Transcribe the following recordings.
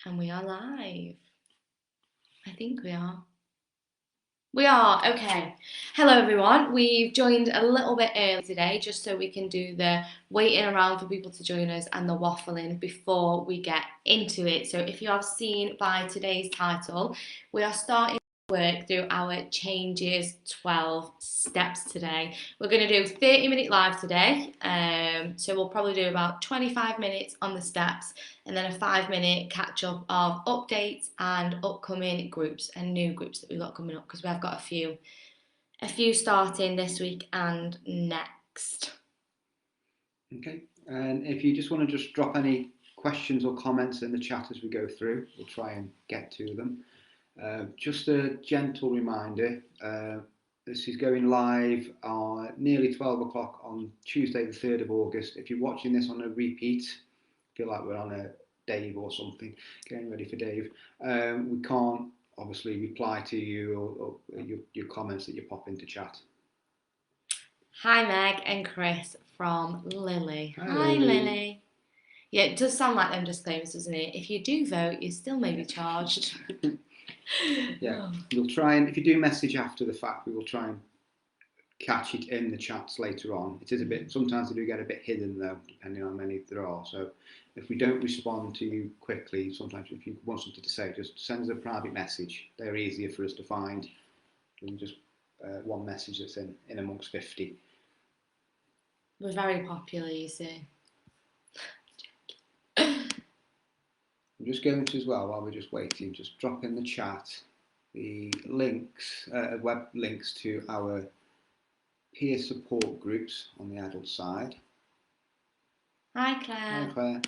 And we are live. I think we are. We are, okay. Hello everyone. We've joined a little bit early today just so we can do the waiting around for people to join us and the waffling before we get into it. So if you have seen by today's title, we are starting to work through our Changes 12 steps today. We're going to do 30-minute live today. So we'll probably do about 25 minutes on the steps and then a 5-minute catch up of updates and upcoming groups and new groups that we've got coming up because we have got a few starting this week and next. Okay, and if you just want to just drop any questions or comments in the chat as we go through, we'll try and get to them. Just a gentle reminder, this is going live on nearly 12 o'clock on Tuesday the 3rd of August. If you're watching this on a repeat, feel like we're on a Dave or something, getting ready for Dave, we can't obviously reply to you or your comments that you pop into chat. Hi Meg and Chris from Lily. Hi Lily. Yeah, it does sound like them disclaimers, doesn't it? If you do vote, you still may be charged. Yeah, we'll try and if you do message after the fact, we will try and catch it in the chats later on. It is a bit, sometimes they do get a bit hidden though, depending on how many there are. So if we don't respond to you quickly, sometimes if you want something to say, just send us a private message. They're easier for us to find than just one message that's in amongst 50. We're very popular, you see. I'm just going to as well, while we're just waiting, just drop in the chat the links, web links to our peer support groups on the adult side. Hi Claire. Hi Claire.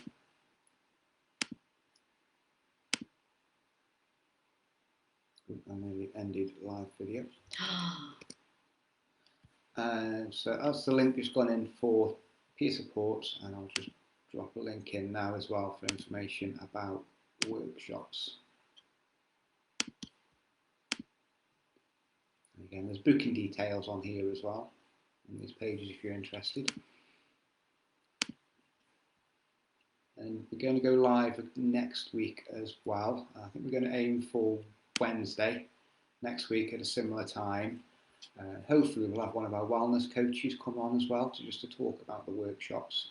I nearly ended live video. So that's the link just gone in for peer support, and I'll just drop a link in now as well for information about workshops. And again, there's booking details on here as well, on these pages if you're interested. And we're going to go live next week as well. I think we're going to aim for Wednesday next week at a similar time. Hopefully we'll have one of our wellness coaches come on as well to talk about the workshops,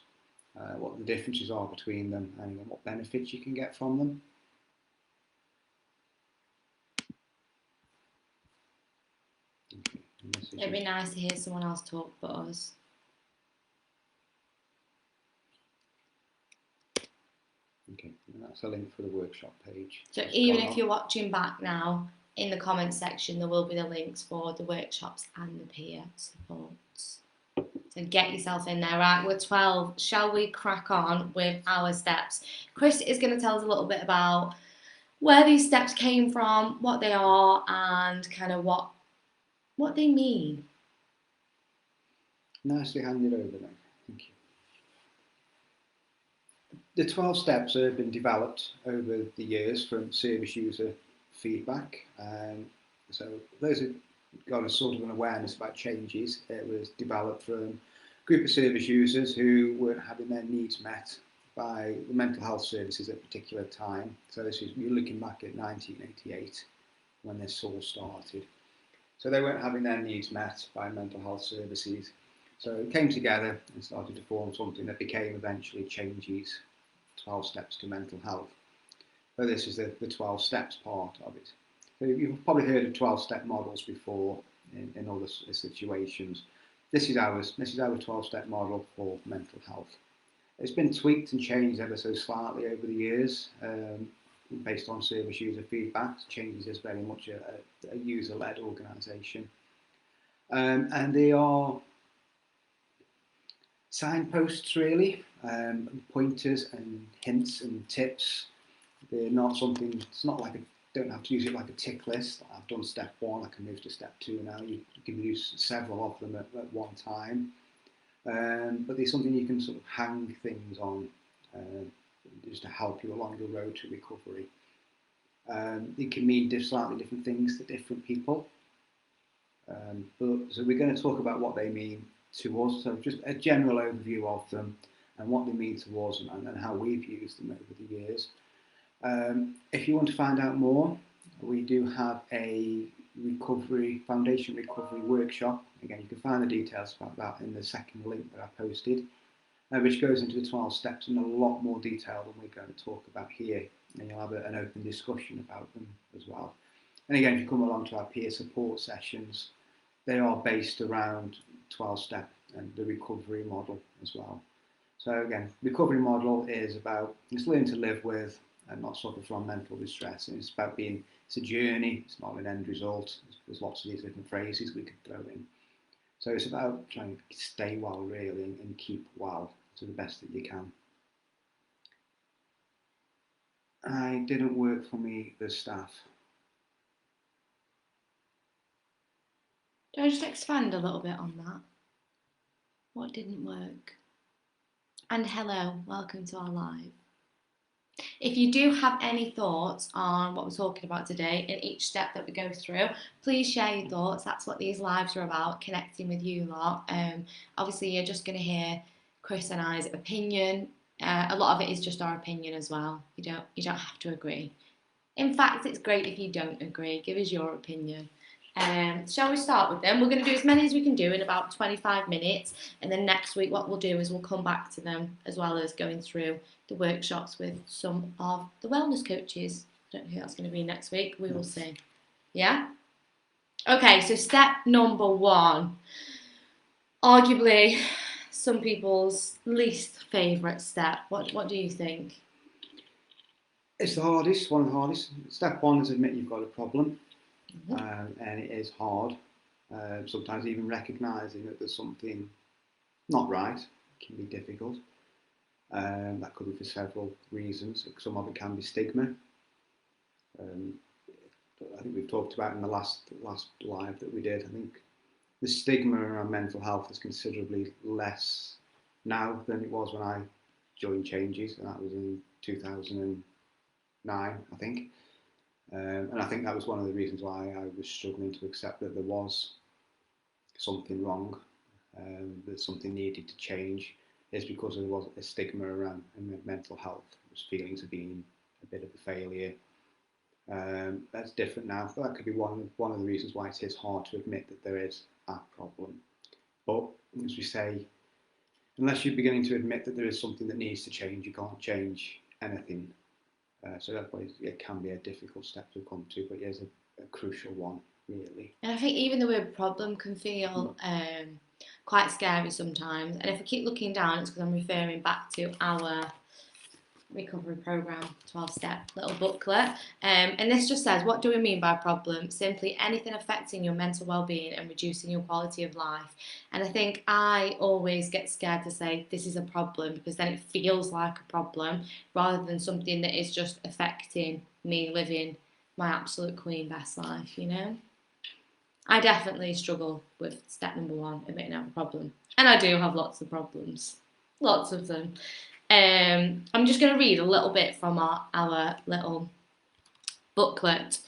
what the differences are between them and what benefits you can get from them. Okay, it'd be nice to hear someone else talk but us. Okay, and that's a link for the workshop page. So even if you're watching back now, in the comments section there will be the links for the workshops and the peer supports. So get yourself in there. Right, we're 12. Shall we crack on with our steps? Chris is going to tell us a little bit about where these steps came from, what they are, and kind of what they mean. Nicely handed over, Meg. Thank you. The 12 steps have been developed over the years from service user feedback. So those who've got a sort of an awareness about changes, it was developed from a group of service users who weren't having their needs met by the mental health services at a particular time. So this is, you're looking back at 1988 when this all started. So they weren't having their needs met by mental health services. So it came together and started to form something that became eventually Changes 12 Steps to Mental Health. So this is the 12 steps part of it. So you've probably heard of 12-step models before in other situations. This is our 12-step model for mental health. It's been tweaked and changed ever so slightly over the years based on service user feedback. Changes is very much a user-led organisation. And they are signposts really, pointers and hints and tips. They're not something, it's not like don't have to use it like a tick list. I've done step 1, I can move to step 2 now. You can use several of them at one time. But there's something you can sort of hang things on just to help you along your road to recovery. It can mean slightly different things to different people. So we're going to talk about what they mean to us, so just a general overview of them and what they mean to us and how we've used them over the years. If you want to find out more, we do have a foundation recovery workshop. Again, you can find the details about that in the second link that I posted, which goes into the 12 steps in a lot more detail than we're going to talk about here. And you'll have an open discussion about them as well. And again, if you come along to our peer support sessions, they are based around 12-step and the recovery model as well. So again, recovery model is about just learning to live with and not suffer from mental distress. And it's about it's a journey, it's not an end result. There's lots of these different phrases we could throw in. So it's about trying to stay well, really, and keep well to the best that you can. It didn't work for me, the staff. Do I just expand a little bit on that? What didn't work? And hello, welcome to our live. If you do have any thoughts on what we're talking about today in each step that we go through, please share your thoughts. That's what these lives are about, connecting with you lot. Obviously, you're just going to hear Kris and I's opinion. A lot of it is just our opinion as well. You don't have to agree. In fact, it's great if you don't agree. Give us your opinion. Shall we start with them? We're going to do as many as we can do in about 25 minutes, and then next week what we'll do is we'll come back to them, as well as going through the workshops with some of the wellness coaches. I don't know who that's going to be next week. We will see. Yeah? Okay, so step number 1. Arguably some people's least favourite step. What do you think? It's the hardest, one of the hardest. Step 1 is admit you've got a problem. And it is hard. Sometimes even recognising that there's something not right can be difficult. That could be for several reasons. Some of it can be stigma. I think we've talked about in the last live that we did. I think the stigma around mental health is considerably less now than it was when I joined Changes, and that was in 2009, I think. And I think that was one of the reasons why I was struggling to accept that there was something wrong, that something needed to change, is because there was a stigma around mental health. It was feelings of being a bit of a failure. That's different now. So that could be one of the reasons why it is hard to admit that there is a problem. But as we say, unless you're beginning to admit that there is something that needs to change, you can't change anything. So that's why it can be a difficult step to come to, but it is a crucial one, really. And I think even the word problem can feel quite scary sometimes. And if I keep looking down, it's because I'm referring back to our recovery program 12-step little booklet, and this just says, what do we mean by problem? Simply anything affecting your mental well-being and reducing your quality of life. And I think I always get scared to say this is a problem, because then it feels like a problem rather than something that is just affecting me living my absolute queen best life, you know. I definitely struggle with step number 1, admitting I have a problem, and I do have lots of problems, lots of them. I'm just going to read a little bit from our little booklet.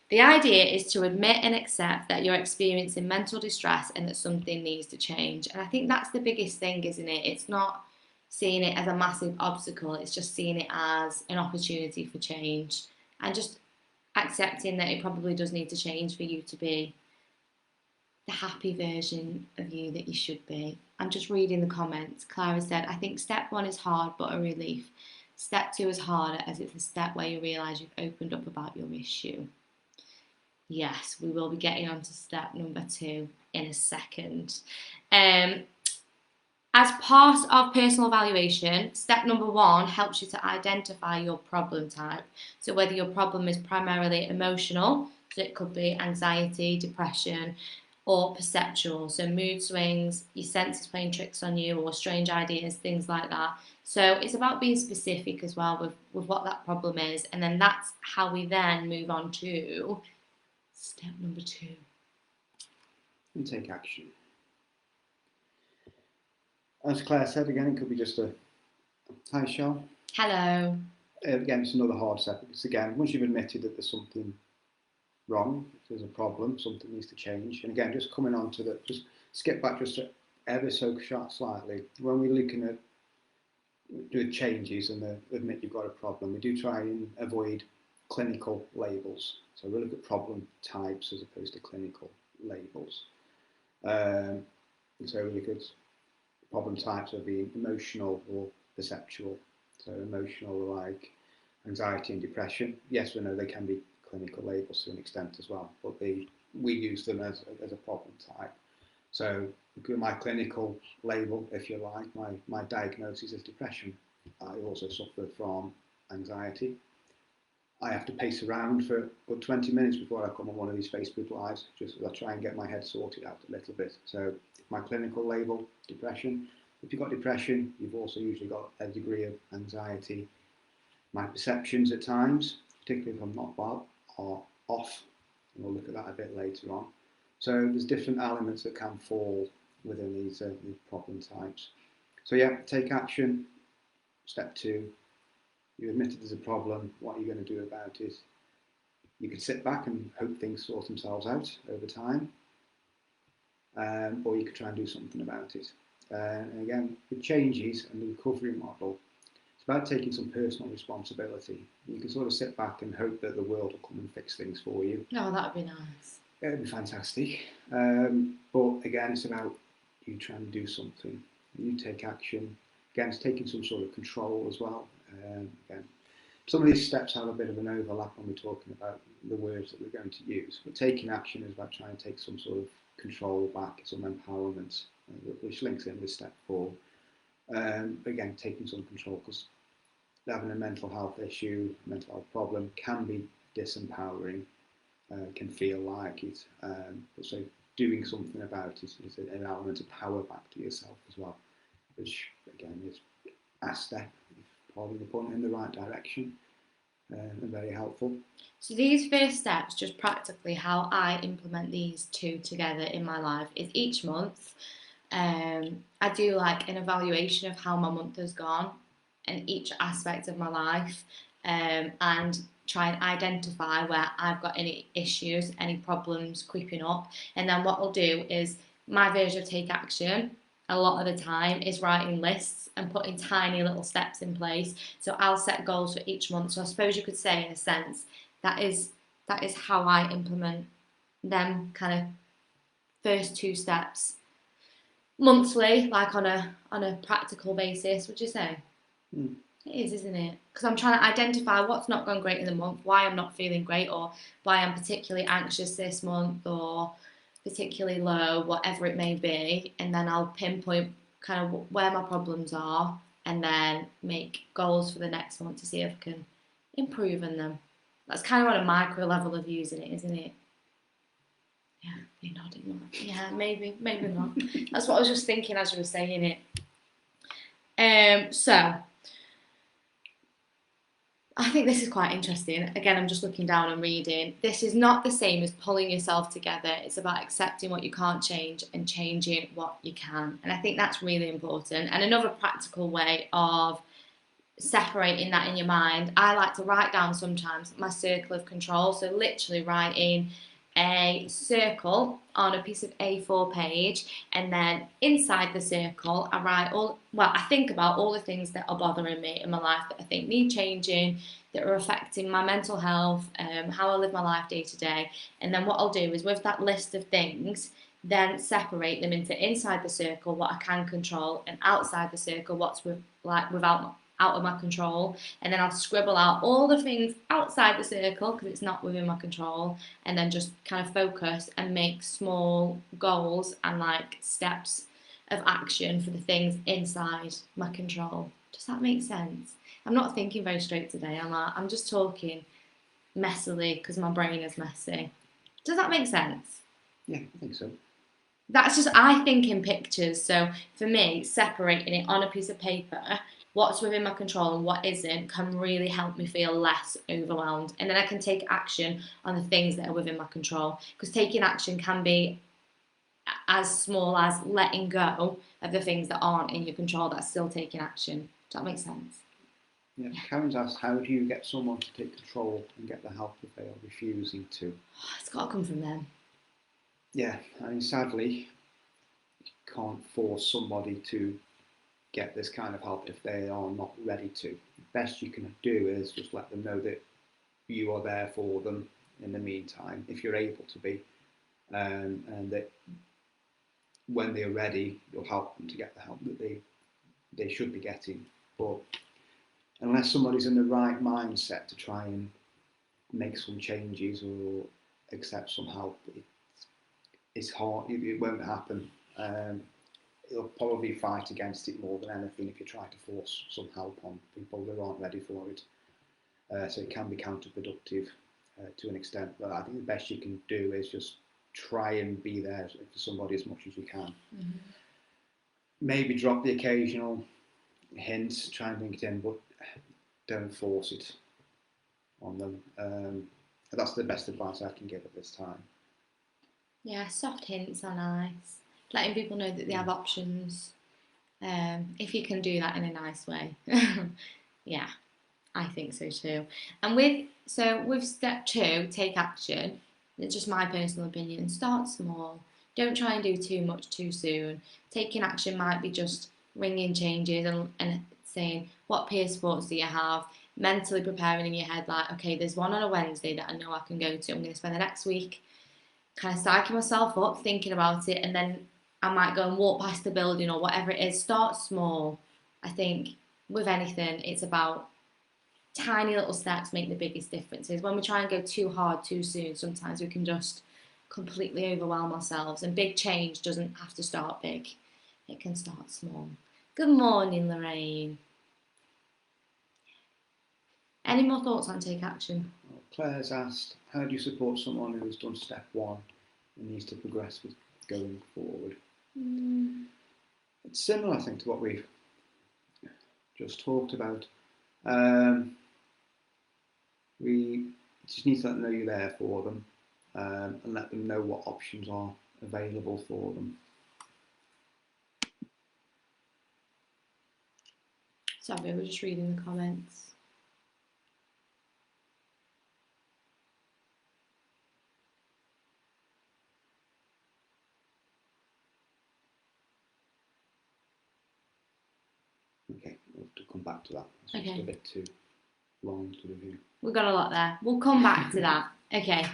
The idea is to admit and accept that you're experiencing mental distress and that something needs to change. And I think that's the biggest thing, isn't it? It's not seeing it as a massive obstacle, it's just seeing it as an opportunity for change, and just accepting that it probably does need to change for you to be the happy version of you that you should be. I'm just reading the comments. Clara said, I think step 1 is hard but a relief. Step 2 is harder, as it's a step where you realise you've opened up about your issue. Yes, we will be getting on to step number 2 in a second. As part of personal evaluation, step number 1 helps you to identify your problem type. So whether your problem is primarily emotional, so it could be anxiety, depression, or perceptual, so mood swings, your senses playing tricks on you, or strange ideas, things like that. So it's about being specific as well with what that problem is, and then that's how we then move on to step number 2. And take action. As Claire said, again, it could be just a hi, Shell. Hello. Again, it's another hard step, because again, once you've admitted that there's something wrong, there's a problem, something needs to change. And again, just coming on to just skip back just ever so slightly. When we're looking at do changes and admit you've got a problem. We do try and avoid clinical labels. So we look at problem types as opposed to clinical labels. So we look at problem types of being emotional or perceptual. So emotional, like anxiety and depression. Yes, we know they can be clinical labels to an extent as well, but we use them as a problem type. So my clinical label, if you like, my diagnosis is depression. I also suffer from anxiety. I have to pace around for about 20 minutes before I come on one of these Facebook Lives, just as I try and get my head sorted out a little bit. So my clinical label, depression. If you've got depression, you've also usually got a degree of anxiety. My perceptions at times, particularly if I'm not well, are off. And we'll look at that a bit later on. So there's different elements that can fall within these problem types. So yeah, take action. Step 2, you admitted there's a problem. What are you going to do about it? You can sit back and hope things sort themselves out over time, or you could try and do something about it. And again, with changes and the recovery model, it's about taking some personal responsibility. You can sort of sit back and hope that the world will come and fix things for you. Oh, that would be nice. It would be fantastic. But again, it's about you trying to do something. You take action. Again, it's taking some sort of control as well. Again, some of these steps have a bit of an overlap when we're talking about the words that we're going to use. But taking action is about trying to take some sort of control back, some empowerment, which links in with step 4. Again, taking some control, because having a mental health issue, mental health problem can be disempowering, can feel like it. But so doing something about it is an element of power back to yourself as well, which again is a step, pardon the pun, in the right direction, and very helpful. So these first steps, just practically how I implement these 2 together in my life, is each month I do like an evaluation of how my month has gone in each aspect of my life, and try and identify where I've got any issues, any problems creeping up. And then what I'll do is, my version of take action a lot of the time is writing lists and putting tiny little steps in place. So I'll set goals for each month. So I suppose you could say, in a sense, that is how I implement them kind of first 2 steps monthly, like on a practical basis. Would you say? It is, isn't it? Because I'm trying to identify what's not gone great in the month, why I'm not feeling great, or why I'm particularly anxious this month, or particularly low, whatever it may be, and then I'll pinpoint kind of where my problems are, and then make goals for the next month to see if I can improve on them. That's kind of on a micro level of using it, isn't it? Yeah, you're nodding. Yeah, maybe not. That's what I was just thinking as you were saying it. So I think this is quite interesting. Again, I'm just looking down and reading. This is not the same as pulling yourself together. It's about accepting what you can't change and changing what you can. And I think that's really important. And another practical way of separating that in your mind, I like to write down sometimes my circle of control. So literally writing a circle on a piece of A4 page, and then inside the circle I write I think about all the things that are bothering me in my life that I think need changing, that are affecting my mental health, how I live my life day to day. And then what I'll do is, with that list of things, then separate them into inside the circle what I can control, and outside the circle what's out of my control. And then I'll scribble out all the things outside the circle because it's not within my control, and then just kind of focus and make small goals and like steps of action for the things inside my control. Does that make sense? I'm not thinking very straight today, am I? I'm just talking messily because my brain is messy. Does that make sense? Yeah, I think so. That's just, I think in pictures. So for me, separating it on a piece of paper, what's within my control and what isn't, can really help me feel less overwhelmed. And then I can take action on the things that are within my control. Because taking action can be as small as letting go of the things that aren't in your control. That's still taking action. Does that make sense? Yeah. Karen's asked, how do you get someone to take control and get the help if they are refusing to? It's got to come from them. Yeah, I mean, sadly, you can't force somebody to get this kind of help if they are not ready to. The best you can do is just let them know that you are there for them in the meantime, if you're able to be, and that when they're ready, you'll help them to get the help that they should be getting. But unless somebody's in the right mindset to try and make some changes or accept some help, it's hard. It won't happen. It'll probably fight against it more than anything if you try to force some help on people that aren't ready for it. So it can be counterproductive to an extent. But I think the best you can do is just try and be there for somebody as much as you can. Mm-hmm. Maybe drop the occasional hint, try and link it in, but don't force it on them. That's the best advice I can give at this time. Yeah, soft hints are nice. Letting people know that they have options. If you can do that in a nice way. Yeah, I think so too. And with step 2, take action. It's just my personal opinion. Start small. Don't try and do too much too soon. Taking action might be just ringing changes and saying, what peer sports do you have? Mentally preparing in your head, like, okay, there's one on a Wednesday that I know I can go to. I'm going to spend the next week kind of psyching myself up, thinking about it, and then I might go and walk past the building or whatever it is. Start small. I think with anything, it's about tiny little steps make the biggest differences. When we try and go too hard too soon, sometimes we can just completely overwhelm ourselves. And big change doesn't have to start big. It can start small. Good morning, Lorraine. Any more thoughts on take action? Well, Claire's asked, how do you support someone who has done step 1 and needs to progress with going forward? It's similar, I think, to what we've just talked about. We just need to let them know you're there for them, and let them know what options are available for them. Sorry, we're just reading the comments. Okay, we'll have to come back to that. It's Okay. just a bit too long to review. We've got a lot there. We'll come back to that. Okay.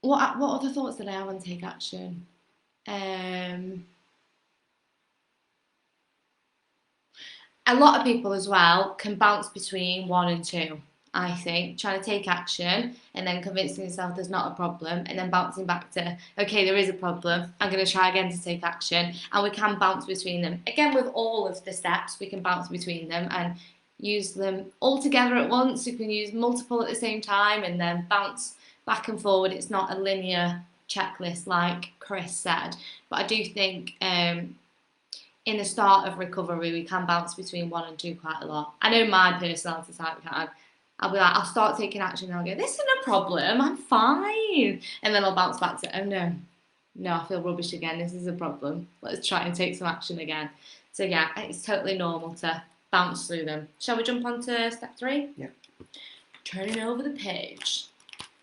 What other thoughts did I have on take action? A lot of people as well can bounce between 1 and 2. I think trying to take action and then convincing yourself there's not a problem, and then bouncing back to, okay, there is a problem, I'm going to try again to take action. And we can bounce between them. Again, with all of the steps, we can bounce between them and use them all together at once. You can use multiple at the same time and then bounce back and forward. It's not a linear checklist like Kris said. But I do think in the start of recovery, we can bounce between 1 and 2 quite a lot. I know my personality type can. I'll be like, I'll start taking action and I'll go, this isn't a problem, I'm fine. And then I'll bounce back to, oh no, I feel rubbish again, this is a problem. Let's try and take some action again. So yeah, it's totally normal to bounce through them. Shall we jump on to step 3? Yeah. Turning over the page.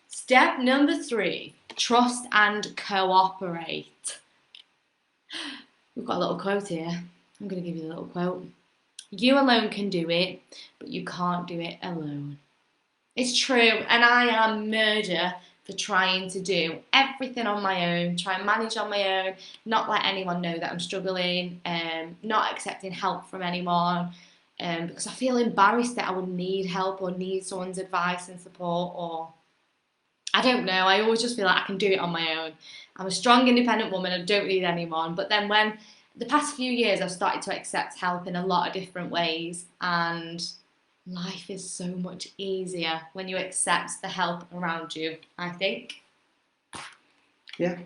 Step number 3, trust and cooperate. We've got a little quote here. I'm going to give you a little quote. You alone can do it, but you can't do it alone. It's true, and I am murder for trying to do everything on my own, try and manage on my own, not let anyone know that I'm struggling, not accepting help from anyone, because I feel embarrassed that I would need help or need someone's advice and support, or I don't know, I always just feel like I can do it on my own. I'm a strong, independent woman, I don't need anyone. But then when the past few years I've started to accept help in a lot of different ways, and life is so much easier when you accept the help around you, I think. Yeah,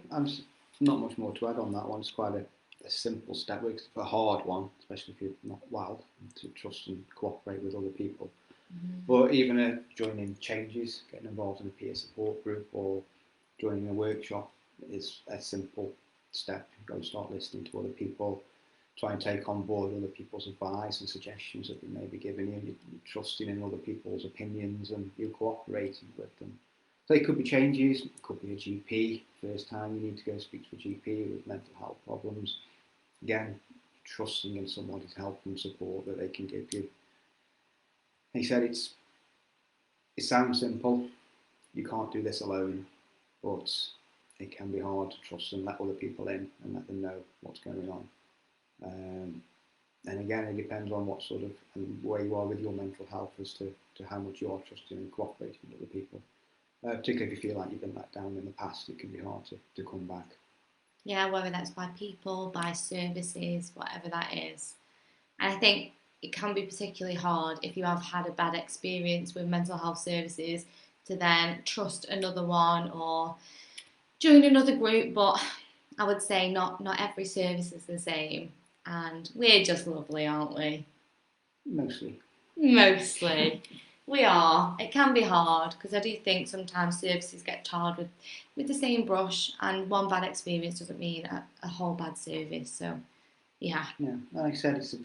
not much more to add on that one. It's quite a simple step. It's a hard one, especially if you're not well, to trust and cooperate with other people. But even joining changes, getting involved in a peer support group or joining a workshop is a simple step. You've got to start listening to other people, try and take on board other people's advice and suggestions that they may be giving you. You're trusting in other people's opinions and you're cooperating with them. So it could be changes, it could be a GP, first time you need to go speak to a GP with mental health problems. again, trusting in somebody's help and support that they can give you. He said it sounds simple. You can't do this alone, but it can be hard to trust and let other people in and let them know what's going on. And again, it depends on what sort of and where you are with your mental health as to how much you are trusting and cooperating with other people. Particularly if you feel like you've been let down in the past, it can be hard to come back. Yeah, whether that's by people, by services, whatever that is. And I think it can be particularly hard if you have had a bad experience with mental health services to then trust another one or join another group. But I would say not every service is the same. And we're just lovely, aren't we? Mostly. Mostly. We are. It can be hard because I do think sometimes services get tarred with the same brush, and one bad experience doesn't mean a whole bad service. So, yeah. Yeah, like I said, it's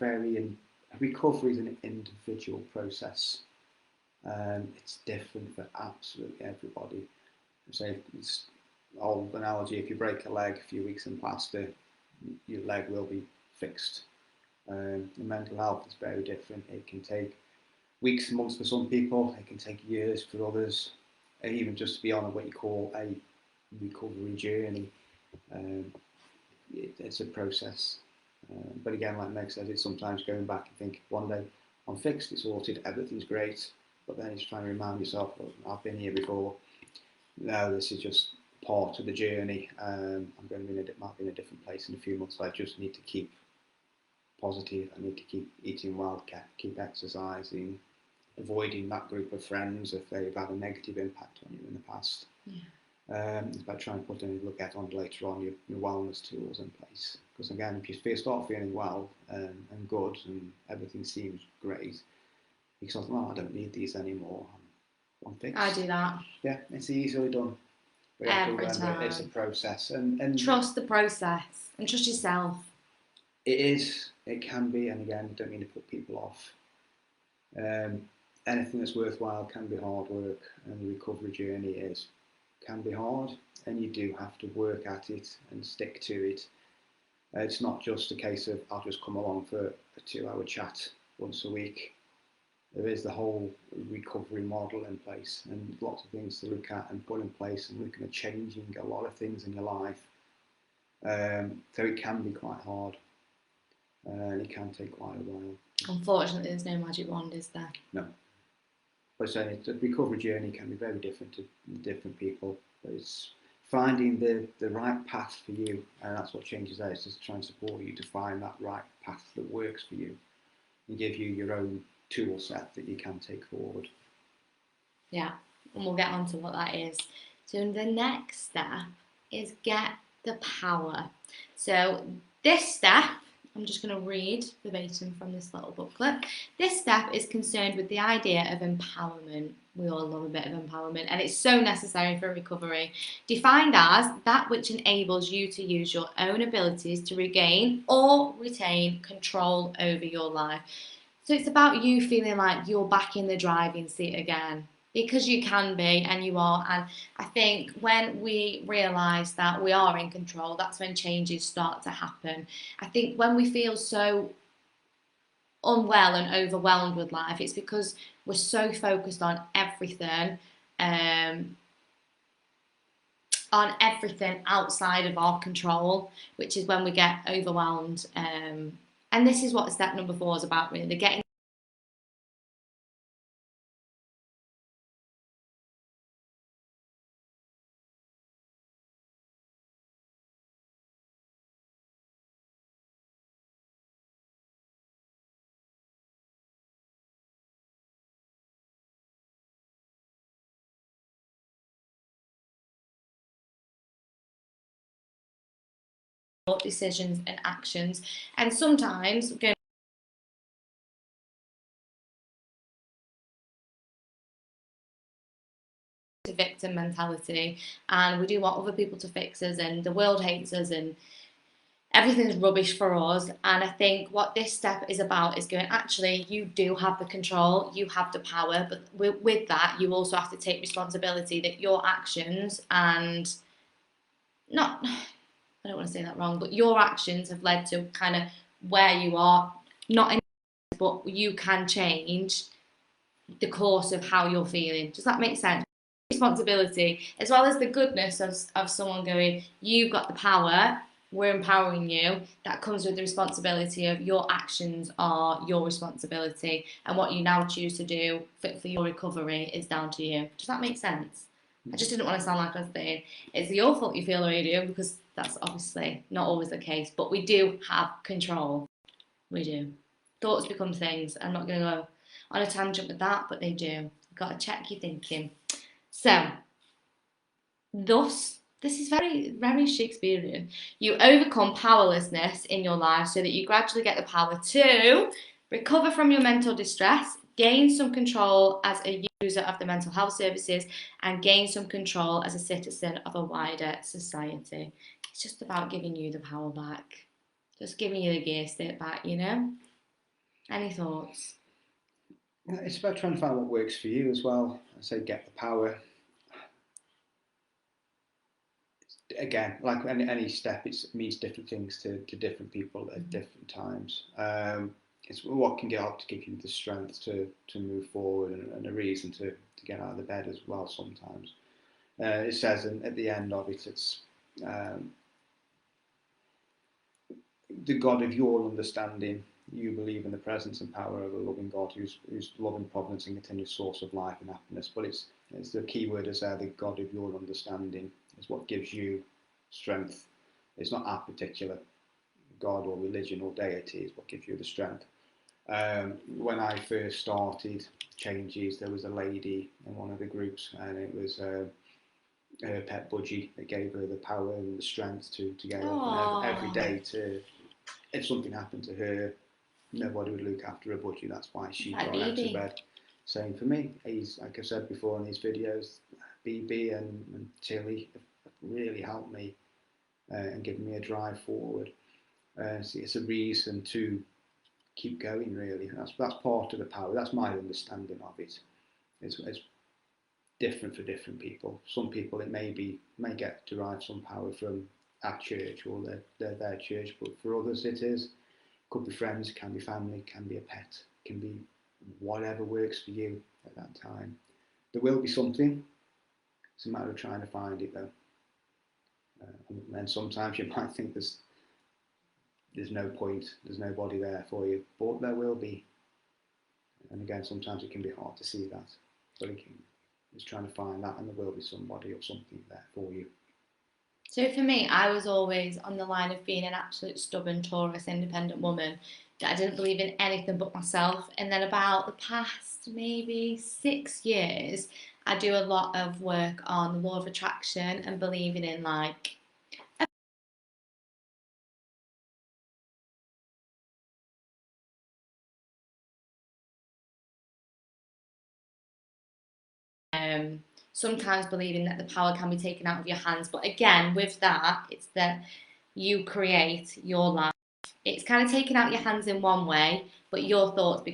recovery is an individual process. It's different for absolutely everybody. So it's old analogy: if you break a leg, a few weeks in plaster, your leg will be fixed. The mental health is very different. It can take weeks, months for some people. It can take years for others. Even just to be on what you call a recovery journey, it's a process. But again, like Meg says, it's sometimes going back and think one day I'm fixed, it's sorted, everything's great. But then it's trying to remind yourself, well, I've been here before. No, this is just part of the journey. I'm going to might be in a different place in a few months. So I just need to keep positive. I need to keep eating well, keep exercising, avoiding that group of friends if they've had a negative impact on you in the past. Yeah. It's about trying to get on later on your wellness tools in place. Because again, if you start feeling well and good and everything seems great, you sort of, well, I don't need these anymore. I'm fixed. I do that. Yeah, it's easily done. But you have to remember it's a process. And trust the process and trust yourself. It is. It can be. And again, I don't mean to put people off. Anything that's worthwhile can be hard work, and the recovery journey can be hard, and you do have to work at it and stick to it. It's not just a case of I'll just come along for a 2-hour chat once a week. There is the whole recovery model in place and lots of things to look at and put in place and looking at changing a lot of things in your life. So it can be quite hard and it can take quite a while. Unfortunately, there's no magic wand, is there? No. But saying the recovery journey can be very different to different people. But it's finding the right path for you, and that's what Changes There. It's just trying to support you to find that right path that works for you and give you your own tool set that you can take forward. Yeah, and we'll get on to what that is. So the next step is get the power. So this step, I'm just going to read verbatim from this little booklet. This step is concerned with the idea of empowerment. We all love a bit of empowerment, and it's so necessary for recovery. Defined as that which enables you to use your own abilities to regain or retain control over your life. So it's about you feeling like you're back in the driving seat again, because you can be and you are. And I think when we realise that we are in control, that's when changes start to happen. I think when we feel so unwell and overwhelmed with life, it's because we're so focused on everything outside of our control, which is when we get overwhelmed. And this is what step number 4 is about, really, getting decisions and actions. And sometimes going to victim mentality, and we do want other people to fix us, and the world hates us, and everything's rubbish for us. And I think what this step is about is going, actually, you do have the control, you have the power, but with that, you also have to take responsibility that your actions and not I don't want to say that wrong, but your actions have led to kind of where you are, not in, but you can change the course of how you're feeling. Does that make sense? Responsibility, as well as the goodness of someone going, you've got the power, we're empowering you, that comes with the responsibility of your actions are your responsibility, and what you now choose to do for your recovery is down to you. Does that make sense? I just didn't want to sound like I was saying it's your fault you feel the way you do, because that's obviously not always the case, but we do have control. We do. Thoughts become things. I'm not going to go on a tangent with that, but they do. You've got to check your thinking. So, thus, this is very, very Shakespearean. You overcome powerlessness in your life so that you gradually get the power to recover from your mental distress, gain some control as a user of the mental health services, and gain some control as a citizen of a wider society. It's just about giving you the power back. Just giving you the gear stick back, you know? Any thoughts? It's about trying to find what works for you as well. I say get the power. Again, like any step, it means different things to different people at different times. It's what can get up to give you the strength to move forward and a reason to get out of the bed as well sometimes. It says at the end of it, it's the God of your understanding. You believe in the presence and power of a loving God who's loving providence and continuous source of life and happiness. But it's the key word is there, the God of your understanding is what gives you strength. It's not a particular God or religion or deity, it's what gives you the strength. When I first started Changes, there was a lady in one of the groups, and it was her pet budgie that gave her the power and the strength to get up every day to, if something happened to her, nobody would look after her budgie. That's why she got out of bed. Same for me. He's, like I said before in these videos, BB and Tilly have really helped me and given me a drive forward. So it's a reason to keep going, really. That's part of the power. That's my understanding of it. It's different for different people. Some people it may derive some power from at church or their church, but for others it is. Could be friends, can be family, can be a pet, can be whatever works for you at that time. There will be something. It's a matter of trying to find it though. And then sometimes you might think there's no point, there's nobody there for you, but there will be. And again, sometimes it can be hard to see that, but it's trying to find that, and there will be somebody or something there for you. So for me, I was always on the line of being an absolute stubborn Taurus independent woman that I didn't believe in anything but myself. And then about the past maybe 6 years, I do a lot of work on the law of attraction and believing in like sometimes believing that the power can be taken out of your hands. But again, with that, it's that you create your life. It's kind of taken out your hands in one way, but your thoughts become